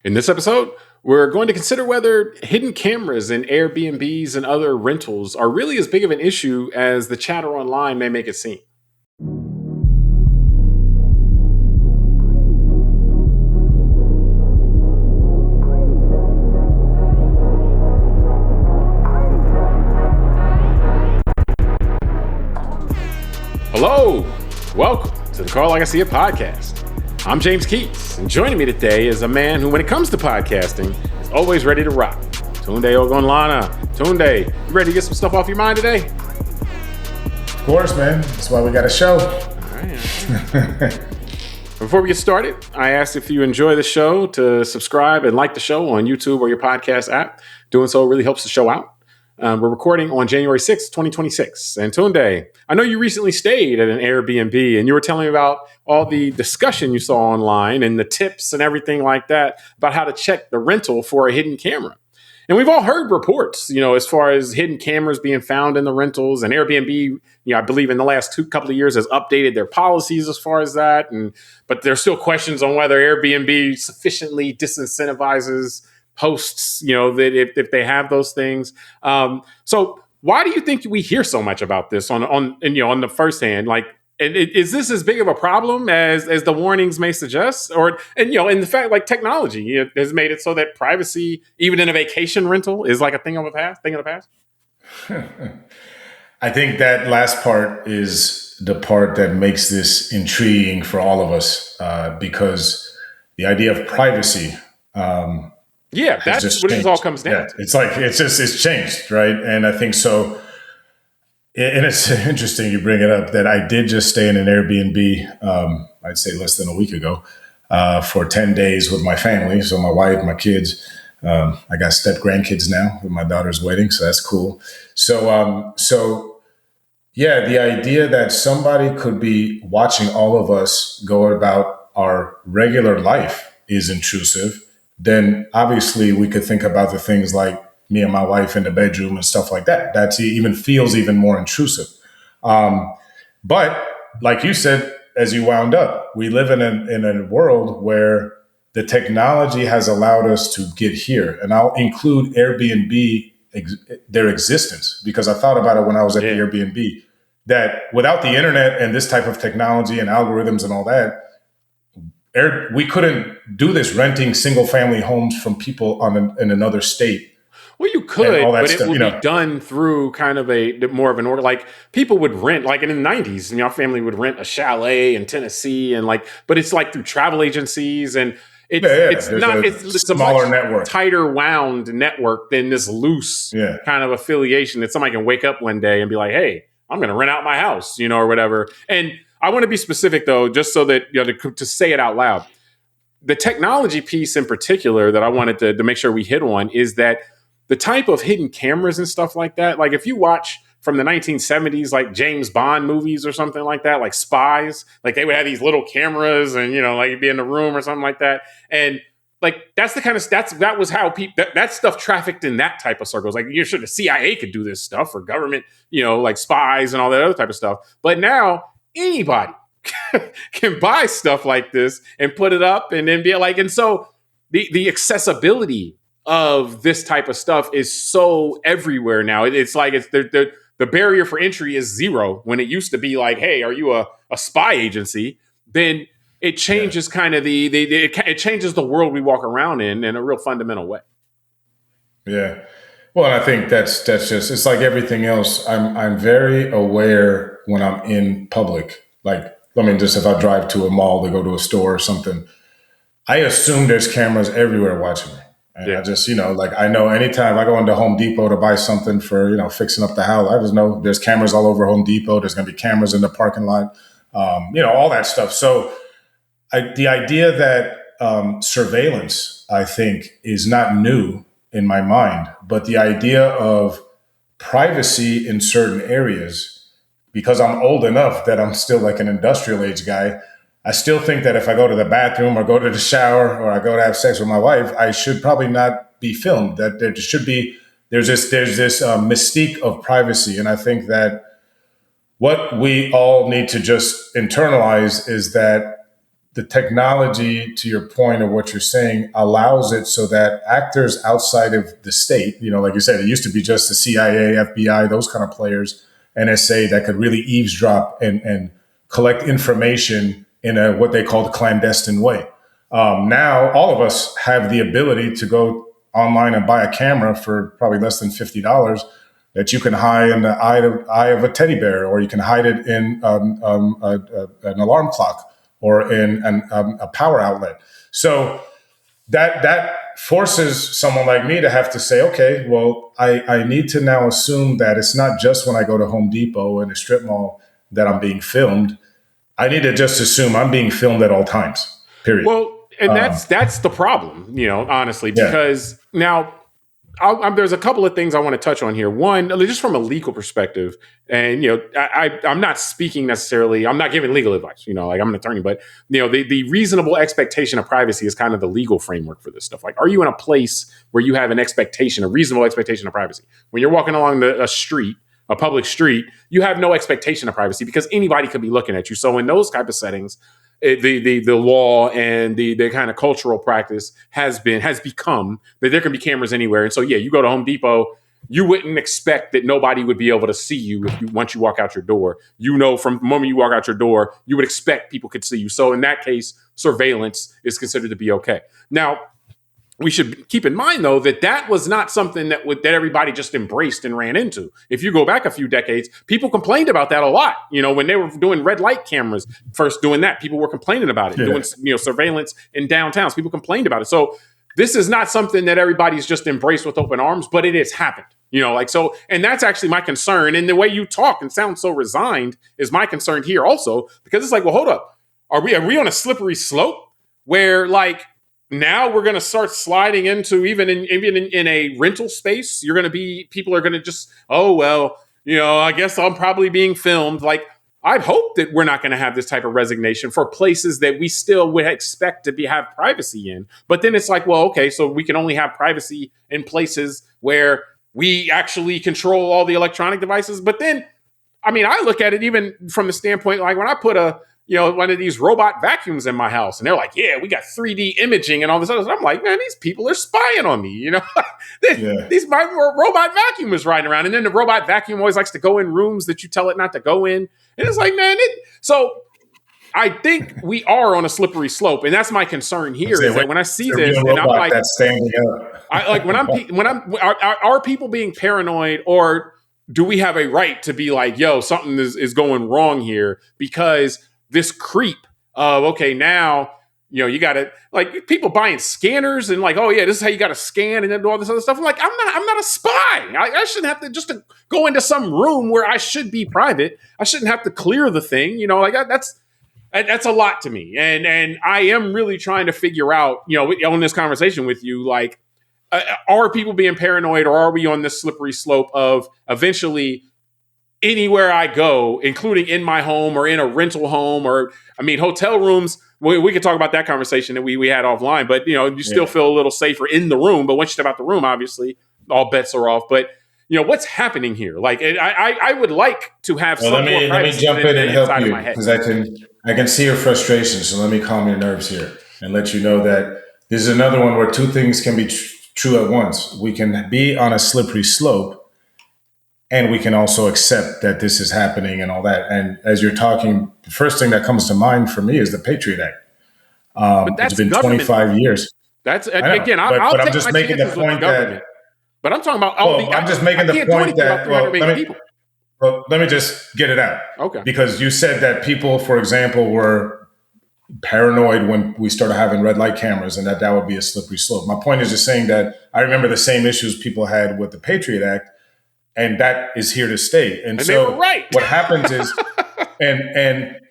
In this episode, we're going to consider whether hidden cameras in Airbnbs and other rentals are really as big of an issue as the chatter online may make it seem. Hello, welcome to the Call Like I See It podcast. I'm James Keys, and joining me today is a man who, when it comes to podcasting, is always ready to rock. Tunde Ogunlana. Tunde, you ready to get some stuff off your mind today? Of course, man. That's why we got a show. All right. Before we get started, I asked if you enjoy the show to subscribe and like the show on YouTube or your podcast app. Doing so really helps the show out. We're recording on January 6th, 2026. And Tunde, I know you recently stayed at an Airbnb and you were telling me about all the discussion you saw online and the tips and everything like that about how to check the rental for a hidden camera. And we've all heard reports, as far as hidden cameras being found in the rentals, and Airbnb, I believe in the last couple of years has updated their policies as far as that. But there's still questions on whether Airbnb sufficiently disincentivizes hosts, that if they have those things. So why do you think we hear so much about this on the first hand? Like, is this as big of a problem as the warnings may suggest? In the fact, like, technology has made it so that privacy, even in a vacation rental, is like a thing of the past? I think that last part is the part that makes this intriguing for all of us, because the idea of privacy, that's what it all comes down to. It's changed, right? And I think so. And it's interesting you bring it up that I did just stay in an Airbnb, I'd say less than a week ago, for 10 days with my family. So my wife, my kids, I got step grandkids now with my daughter's wedding. So that's cool. So the idea that somebody could be watching all of us go about our regular life is intrusive. Then obviously we could think about the things like me and my wife in the bedroom and stuff like that. That even feels even more intrusive. But like you said, as you wound up, we live in a world where the technology has allowed us to get here. And I'll include Airbnb, their existence, because I thought about it when I was at the Airbnb, that without the internet and this type of technology and algorithms and all that, we couldn't do this, renting single family homes from people in another state. Well, you could, but it would be done through kind of more of an order. Like, people would rent, like in the 90s, and your family would rent a chalet in Tennessee, but it's like through travel agencies, and it's a smaller network, tighter wound network than this loose kind of affiliation that somebody can wake up one day and be like, hey, I'm going to rent out my house, or whatever. And I want to be specific, though, just so that, to say it out loud. The technology piece in particular that I wanted to make sure we hit on is that the type of hidden cameras and stuff like that, like if you watch from the 1970s, like James Bond movies or something like that, like spies, like they would have these little cameras and, like you'd be in the room or something like that. And like, that's the kind of, that was how people, that stuff trafficked in that type of circles. Like, you're sure the CIA could do this stuff, or government, like spies and all that other type of stuff. But now anybody can buy stuff like this and put it up and then be like, and so the accessibility of this type of stuff is so everywhere now. It's like the barrier for entry is zero, when it used to be like, hey, are you a spy agency? Then it changes kind of it changes the world we walk around in a real fundamental way. Yeah. Well, and I think that's just, it's like everything else. I'm very aware when I'm in public. Like, just if I drive to a mall to go to a store or something, I assume there's cameras everywhere watching me. And I just, I know anytime I go into Home Depot to buy something for, fixing up the house, I just know there's cameras all over Home Depot. There's going to be cameras in the parking lot, all that stuff. So the idea that surveillance, I think, is not new in my mind, but the idea of privacy in certain areas, because I'm old enough that I'm still like an industrial age guy, I still think that if I go to the bathroom or go to the shower or I go to have sex with my wife, I should probably not be filmed. That there's this mystique of privacy. And I think that what we all need to just internalize is that the technology, to your point of what you're saying, allows it so that actors outside of the state, like you said, it used to be just the CIA, FBI, those kind of players, NSA, that could really eavesdrop and collect information in a what they call the clandestine way. Now, all of us have the ability to go online and buy a camera for probably less than $50 that you can hide in the eye of a teddy bear, or you can hide it in an alarm clock or in a power outlet. So that forces someone like me to have to say, okay, well, I need to now assume that it's not just when I go to Home Depot and a strip mall that I'm being filmed. I need to just assume I'm being filmed at all times, period. Well, and that's the problem, honestly, because now there's a couple of things I want to touch on here. One, just from a legal perspective, and I'm not speaking necessarily. I'm not giving legal advice. Like I'm an attorney, but the reasonable expectation of privacy is kind of the legal framework for this stuff. Like, are you in a place where you have a reasonable expectation of privacy? When you're walking along a public street, you have no expectation of privacy because anybody could be looking at you. So in those type of settings, the law and the kind of cultural practice has become that there can be cameras anywhere. And so, you go to Home Depot, you wouldn't expect that nobody would be able to see you once you walk out your door. From the moment you walk out your door, you would expect people could see you. So in that case, surveillance is considered to be okay. Now, we should keep in mind, though, that was not something that everybody just embraced and ran into. If you go back a few decades, people complained about that a lot. When they were doing red light cameras, first doing that, people were complaining about it. Doing surveillance in downtowns, people complained about it. So this is not something that everybody's just embraced with open arms, but it has happened. And that's actually my concern. And the way you talk and sound so resigned is my concern here also, because it's like, well, hold up, are we on a slippery slope where now we're going to start sliding into even in a rental space. People are going to just, oh, well, I guess I'm probably being filmed. Like, I hope that we're not going to have this type of resignation for places that we still would expect to have privacy in. But then it's like, well, okay, so we can only have privacy in places where we actually control all the electronic devices. But then, I look at it even from the standpoint, like when I put one of these robot vacuums in my house, and they're like, yeah, we got 3D imaging and all this other stuff. I'm like, man, these people are spying on me. My robot vacuum is riding around. And then the robot vacuum always likes to go in rooms that you tell it not to go in. And it's like, man, so I think we are on a slippery slope. And that's my concern here is that when I see this, and I'm like, that's standing up. Are people being paranoid, or do we have a right to be like, yo, something is going wrong here? Because this creep of, okay, now, you got to, like, people buying scanners and like, oh yeah, this is how you got to scan and then do all this other stuff. I'm like, I'm not a spy. I shouldn't have to just to go into some room where I should be private. I shouldn't have to clear the thing. That's a lot to me. And I am really trying to figure out, on this conversation with you, like, are people being paranoid, or are we on this slippery slope of eventually anywhere I go, including in my home or in a rental home, or hotel rooms, we could talk about that conversation that we had offline, but you still feel a little safer in the room. But once you step out the room, obviously all bets are off. But what's happening here? Like, I would like to have some more privacy. Let me jump in and help you, because I can see your frustration. So let me calm your nerves here and let you know that this is another one where two things can be true at once. We can be on a slippery slope, and we can also accept that this is happening and all that. And as you're talking, the first thing that comes to mind for me is the Patriot Act. But that's it's been 25 years. That's again. I'll I'm just making the point that. But I'm talking about. I'm just making the point that. Let me just get it out. Okay. Because you said that people, for example, were paranoid when we started having red light cameras, and that would be a slippery slope. My point is just saying that I remember the same issues people had with the Patriot Act. And that is here to stay. And so they were right. What happens is,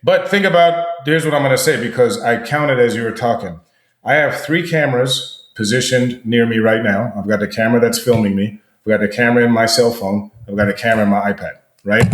but think about, here's what I'm going to say, because I counted as you were talking. I have 3 cameras positioned near me right now. I've got the camera that's filming me. I've got the camera in my cell phone. I've got a camera in my iPad, right?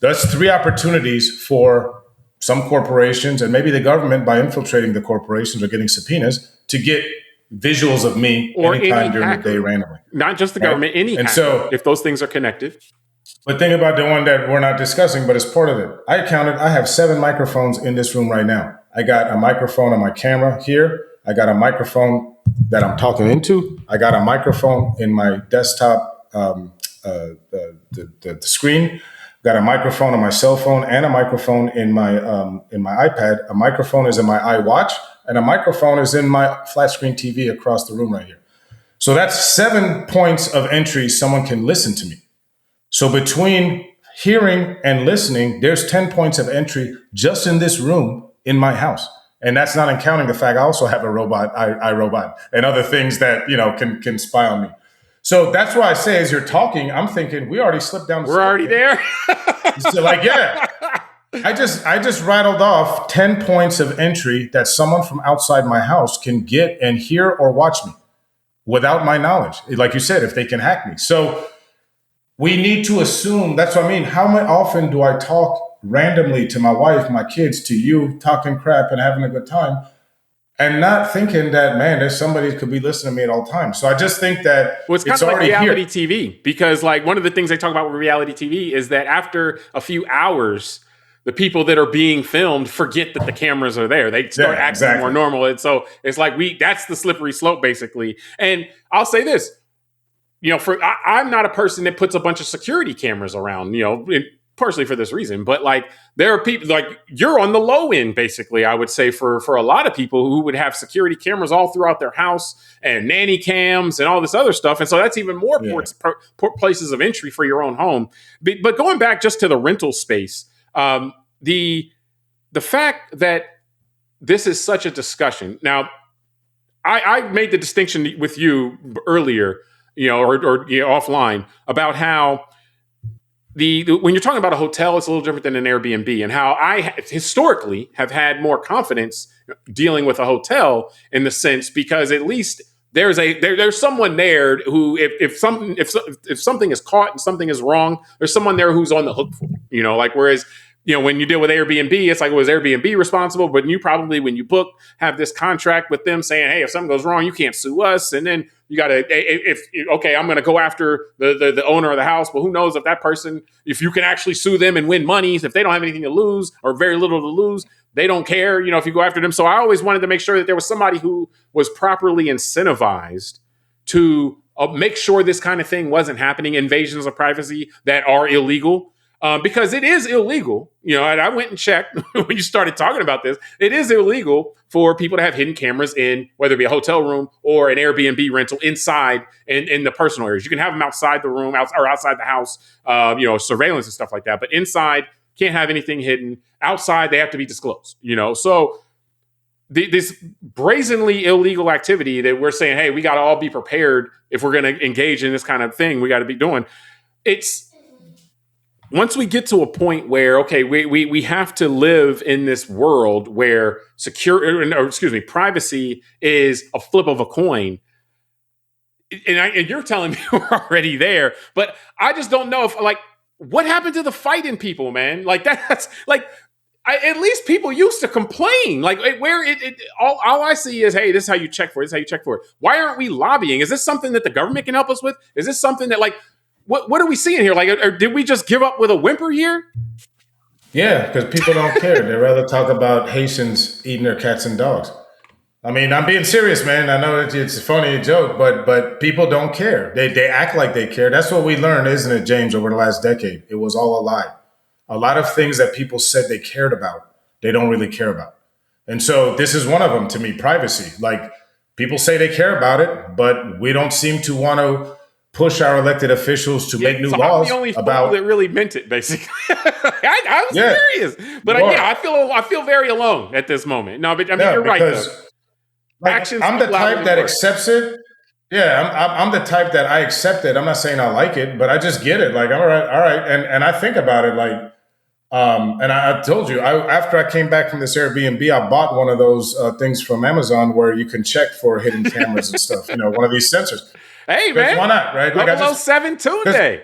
That's 3 opportunities for some corporations, and maybe the government, by infiltrating the corporations or getting subpoenas, to get visuals of me or anytime during the day randomly. Not just the government, any hacker, so, if those things are connected. But think about the one that we're not discussing, but it's part of it. I have 7 microphones in this room right now. I got a microphone on my camera here. I got a microphone that I'm talking into. I got a microphone in my desktop, the screen. Got a microphone on my cell phone and a microphone in my iPad. A microphone is in my iWatch, and a microphone is in my flat screen TV across the room right here. So that's 7 points of entry someone can listen to me. So between hearing and listening, there's 10 points of entry just in this room in my house. And that's not counting the fact I also have a robot, iRobot, and other things that, can spy on me. So that's why I say, as you're talking, I'm thinking we already slipped down. We're already there. So I just rattled off 10 points of entry that someone from outside my house can get and hear or watch me without my knowledge. Like you said, if they can hack me. So we need to assume, that's what I mean. How often do I talk randomly to my wife, my kids, to you, talking crap and having a good time, and not thinking that, man, there's somebody who could be listening to me at all times. So I just think that it's kind of like reality TV, because like one of the things they talk about with reality TV is that after a few hours, the people that are being filmed forget that the cameras are there. They start acting more normal. And so it's like that's the slippery slope, basically. And I'll say this, I'm not a person that puts a bunch of security cameras around, partially for this reason, but like there are people like you're on the low end, basically, I would say for a lot of people who would have security cameras all throughout their house and nanny cams and all this other stuff. And so that's even more places of entry for your own home. But going back just to the rental space, the fact that this is such a discussion. Now, I made the distinction with you earlier, or offline about how when you're talking about a hotel, it's a little different than an Airbnb, and how I historically have had more confidence dealing with a hotel in the sense because at least there's someone there who if something is caught and something is wrong, there's someone there who's on the hook for it. Like whereas when you deal with Airbnb, it's like, was Airbnb responsible? But you probably, when you book, have this contract with them saying, hey, if something goes wrong, you can't sue us. And then you got to, I'm going to go after the owner of the house. But who knows if that person, if you can actually sue them and win money, if they don't have anything to lose or very little to lose, they don't care, if you go after them. So I always wanted to make sure that there was somebody who was properly incentivized to make sure this kind of thing wasn't happening, invasions of privacy that are illegal. Because it is illegal, and I went and checked when you started talking about this. It is illegal for people to have hidden cameras in whether it be a hotel room or an Airbnb rental inside in the personal areas. You can have them outside the room or outside the house, surveillance and stuff like that. But inside, can't have anything hidden. Outside, they have to be disclosed. So this brazenly illegal activity that we're saying, hey, we got to all be prepared if we're going to engage in this kind of thing. We got to be doing. Once we get to a point where, okay, we have to live in this world where privacy is a flip of a coin, and you're telling me we're already there, but I just don't know if what happened to the fighting people, man? Like that's like. At least people used to complain. Like where all I see is, hey, this is how you check for it. This is how you check for it. Why aren't we lobbying? Is this something that the government can help us with? Is this something that What are we seeing here? Or did we just give up with a whimper here? Yeah, because people don't care. They'd rather talk about Haitians eating their cats and dogs. I mean, I'm being serious, man. I know it's a funny joke, but people don't care. They act like they care. That's what we learned, isn't it, James, over the last decade? It was all a lie. A lot of things that people said they cared about, they don't really care about. And so this is one of them to me, privacy. Like people say they care about it, but we don't seem to want to push our elected officials to make new laws. I'm the only about that really meant it, basically. I was serious, but I feel very alone at this moment. No, but I mean you're right. I'm the type that accepts it. Yeah, I'm the type that I accept it. I'm not saying I like it, but I just get it. Like all right, and I think about it like. And I told you, after I came back from this Airbnb, I bought one of those things from Amazon where you can check for hidden cameras and stuff. One of these sensors. Hey, man. Why not, right? 007 Tuesday.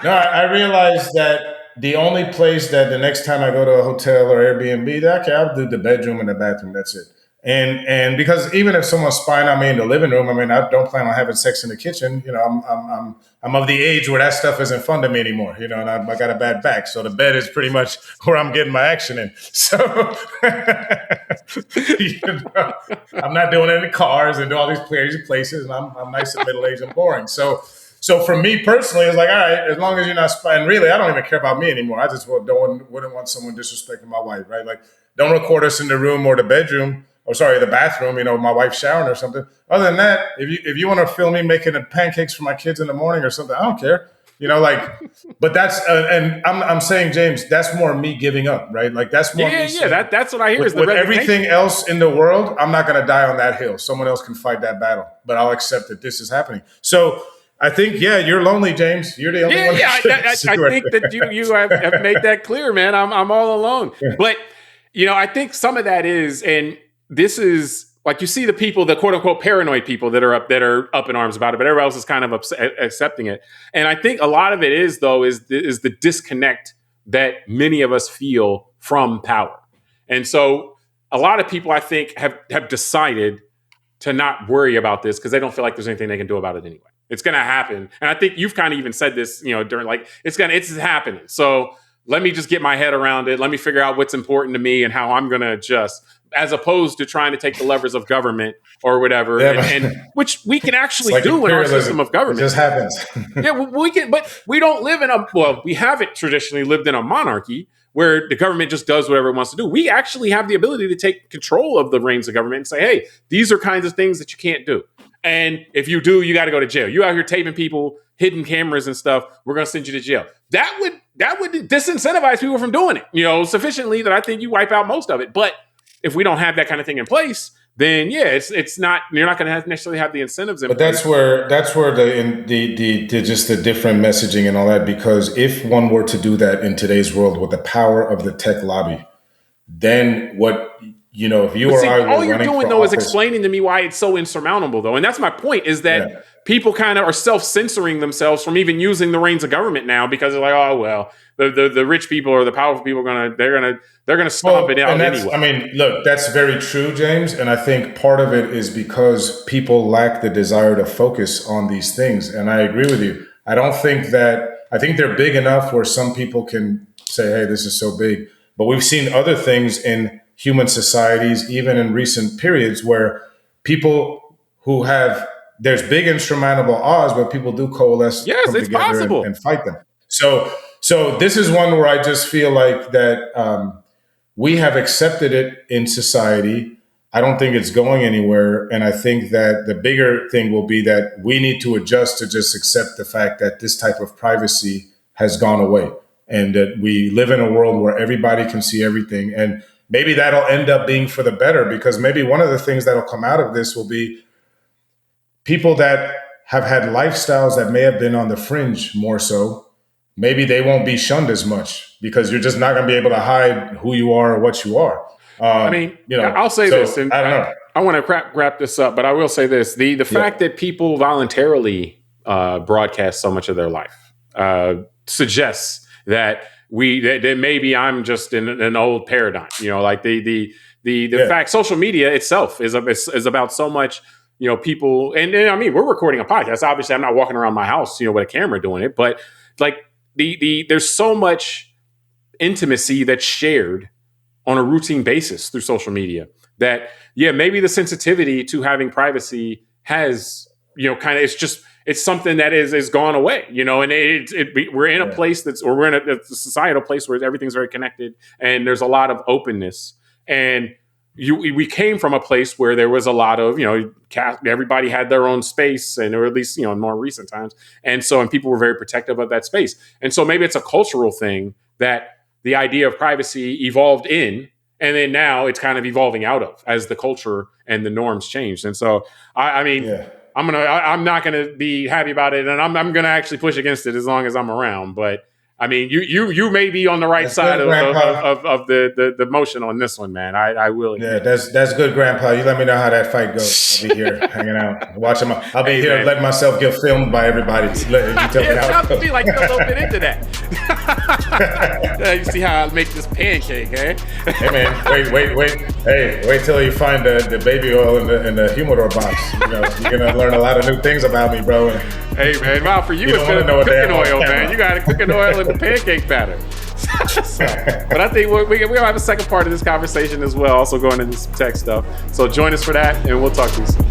No, I realized that the only place that the next time I go to a hotel or Airbnb, okay, I'll do the bedroom and the bathroom. That's it. And because even if someone's spying on me in the living room, I mean, I don't plan on having sex in the kitchen. You know, I'm of the age where that stuff isn't fun to me anymore. You know, and I got a bad back, so the bed is pretty much where I'm getting my action in. So you know, I'm not doing it in the cars and do all these crazy places. And I'm nice and middle aged and boring. So for me personally, it's like, all right, as long as you're not spying. Really, I don't even care about me anymore. I just wouldn't want someone disrespecting my wife, right? Like, don't record us in the room or the bedroom. Or sorry, the bathroom, you know, my wife's showering or something. Other than that, if you want to film me making the pancakes for my kids in the morning or something, I don't care. You know, like, but that's and I'm saying, James, that's more me giving up, right? Like that's more me saying, that's what I hear. With everything else in the world, I'm not going to die on that hill. Someone else can fight that battle, but I'll accept that this is happening. So I think, yeah, you're lonely, James. You're the only one. I think that you have made that clear, man. I'm all alone, but you know, I think some of that is and. This is like you see the people, the quote unquote paranoid people that are up in arms about it, but everybody else is kind of accepting it. And I think a lot of it is the disconnect that many of us feel from power. And so a lot of people, I think, have decided to not worry about this because they don't feel like there's anything they can do about it anyway. It's going to happen. And I think you've kind of even said this, you know, during like it's happening. So let me just get my head around it. Let me figure out what's important to me and how I'm going to adjust, as opposed to trying to take the levers of government or whatever, and which we can actually like do in our system of government. It just happens. Yeah, we can, but we don't live we haven't traditionally lived in a monarchy where the government just does whatever it wants to do. We actually have the ability to take control of the reins of government and say, hey, these are kinds of things that you can't do. And if you do, you got to go to jail. You out here taping people, hidden cameras and stuff, we're going to send you to jail. That would disincentivize people from doing it, you know, sufficiently that I think you wipe out most of it. But if we don't have that kind of thing in place, then yeah, it's not, you're not going to necessarily have the incentives in place. But that's where the just the different messaging and all that, because if one were to do that in today's world with the power of the tech lobby, then what, you know, if you or I were all you're doing though office, is explaining to me why it's so insurmountable though. And that's my point, is that people kind of are self-censoring themselves from even using the reins of government now, because they're like, oh, well, the rich people or the powerful people they're gonna stomp it out anyway. I mean, look, that's very true, James. And I think part of it is because people lack the desire to focus on these things. And I agree with you. I think they're big enough where some people can say, hey, this is so big. But we've seen other things in human societies, even in recent periods, where people who have, there's big insurmountable odds, but people do coalesce, come it's together possible. And fight them. So this is one where I just feel like that we have accepted it in society. I don't think it's going anywhere. And I think that the bigger thing will be that we need to adjust to just accept the fact that this type of privacy has gone away, and that we live in a world where everybody can see everything. And maybe that'll end up being for the better, because maybe one of the things that'll come out of this will be people that have had lifestyles that may have been on the fringe more so. Maybe they won't be shunned as much because you're just not going to be able to hide who you are or what you are. I mean, you know, I'll say this, and I don't know. I want to wrap this up, but I will say this: the fact that people voluntarily broadcast so much of their life suggests that that maybe I'm just in an old paradigm. You know, like the fact social media itself is about so much. You know, people, and I mean, we're recording a podcast. Obviously, I'm not walking around my house, you know, with a camera doing it, but like there's so much intimacy that's shared on a routine basis through social media that, yeah, maybe the sensitivity to having privacy has, you know, kind of, it's something that is gone away, you know, and we're in a place we're in a societal place where everything's very connected and there's a lot of openness. And we came from a place where there was a lot of, you know, everybody had their own space, and or at least, you know, in more recent times. And people were very protective of that space. And so maybe it's a cultural thing that the idea of privacy evolved in, and then now it's kind of evolving out of as the culture and the norms changed. And so, I mean, I'm not gonna be happy about it, and I'm gonna actually push against it as long as I'm around. But I mean, you may be on the right side of the motion on this one, man. I will. Yeah, that's good, Grandpa. You let me know how that fight goes. I'll be here hanging out, watching. I'll be here letting myself get filmed by everybody. You tell me how it goes. Be like you're a little bit into that. You see how I make this pancake, eh? Hey man, wait. Hey, wait till you find the baby oil in the humidor box. You know, you're gonna learn a lot of new things about me, bro. Hey man, well, for you it's gonna be cooking oil, man. You got cooking oil in the pancake batter. But I think we're gonna have a second part of this conversation as well, also going into some tech stuff. So join us for that, and we'll talk to you soon.